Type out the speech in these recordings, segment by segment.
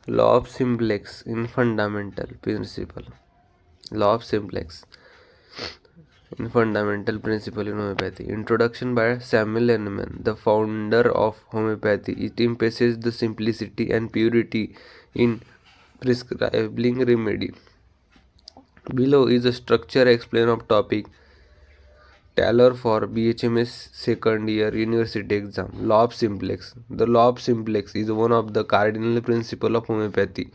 Law of Simplex in fundamental principle. Law of Simplex in fundamental principle in homeopathy. Introduction by Samuel Hahnemann, the founder of homeopathy. It emphasizes the simplicity and purity in prescribing remedy. Below is a structure explain of topic Taylor for BHMS second year university exam. Law of Simplex. The law of simplex is one of the cardinal principles of homeopathy.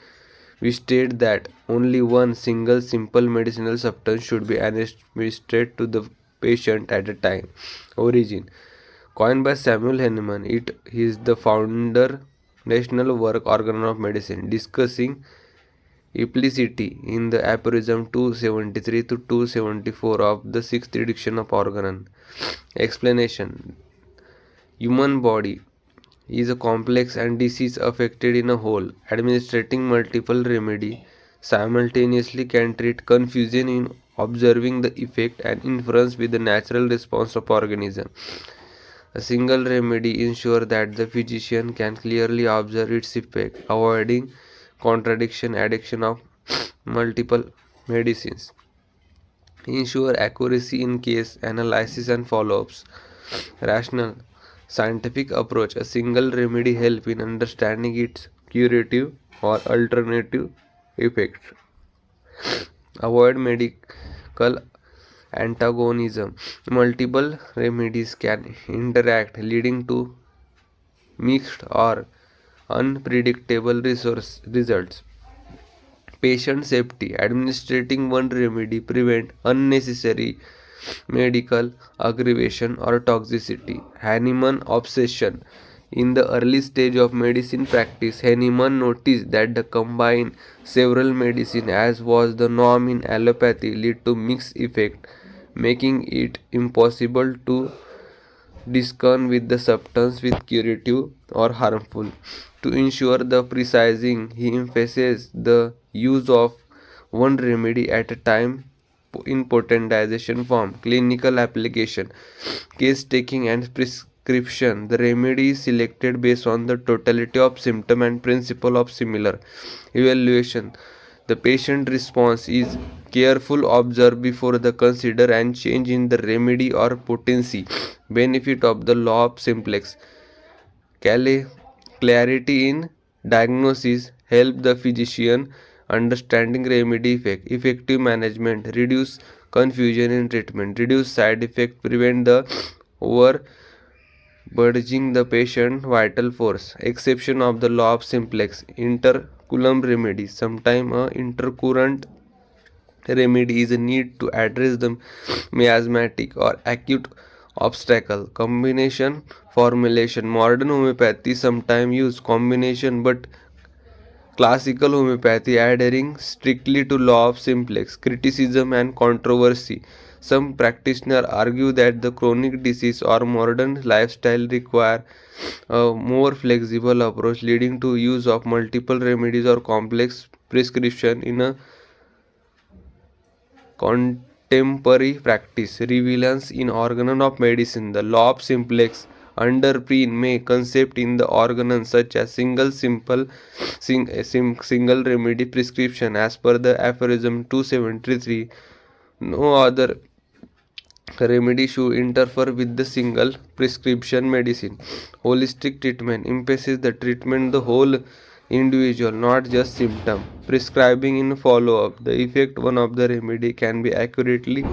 We state that only one single simple medicinal substance should be administered to the patient at a time. Origin. Coined by Samuel Hahnemann, it is the founder national work Organon of Medicine discussing implicity in the aphorism 273 to 274 of the 6th edition of Organon. Explanation. Human body is a complex and disease affected in a whole. Administering multiple remedy simultaneously can treat confusion in observing the effect and inference with the natural response of organism. A single remedy ensures that the physician can clearly observe its effect, avoiding contradiction addiction of multiple medicines. Ensure accuracy in case analysis and follow-ups. Rational scientific approach. A single remedy help in understanding its curative or alternative effects. Avoid medical antagonism. Multiple remedies can interact, leading to mixed or unpredictable results. Patient safety. Administering one remedy prevent unnecessary medical aggravation or toxicity. Hahnemann obsession. In the early stage of medicine practice, Hahnemann noticed that the combine several medicine as was the norm in allopathy lead to mixed effect, making it impossible to discern with the substance with curative or harmful. To ensure the precising, he emphasizes the use of one remedy at a time in potentization form. Clinical application, case taking and prescription. The remedy is selected based on the totality of symptom and principle of similar evaluation. The patient response is careful observe before the consider and change in the remedy or potency. Benefit of the law of simplex. Clarity in diagnosis help the physician understanding remedy effect. Effective management reduce confusion in treatment, reduce side effect, prevent the overburdening the patient vital force. Exception of the law of simplex. Interculum remedies. Sometimes a intercurrent remedy is a need to address the miasmatic or acute obstacle. Combination formulation. Modern homeopathy sometimes use combination, but classical homeopathy adhering strictly to law of simplex. Criticism and controversy. Some practitioners argue that the chronic disease or modern lifestyle require a more flexible approach, leading to use of multiple remedies or complex prescription in a contemporary practice. Relevance in Organon of Medicine. The law of simplex underpin may concept in the organons such as single remedy prescription as per the aphorism 273. No other remedy should interfere with the single prescription medicine. Holistic treatment emphasizes the treatment the whole individual, not just symptom. Prescribing in follow-up. The effect one of the remedy can be accurately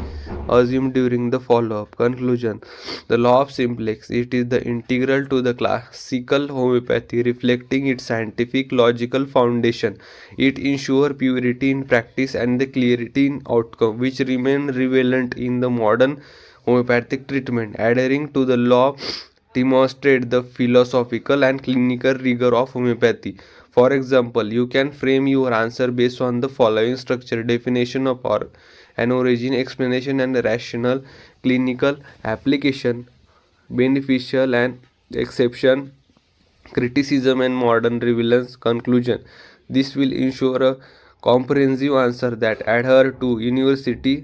assumed during the follow-up. Conclusion. The law of simplex. It is the integral to the classical homeopathy, reflecting its scientific logical foundation. It ensures purity in practice and the clarity in outcome, which remain relevant in the modern homeopathic treatment. Adhering to the law demonstrate the philosophical and clinical rigor of homeopathy. For example, you can frame your answer based on the following structure: definition of an origin, explanation and rational, clinical application, beneficial and exception, criticism and modern relevance, conclusion. This will ensure a comprehensive answer that adhere to university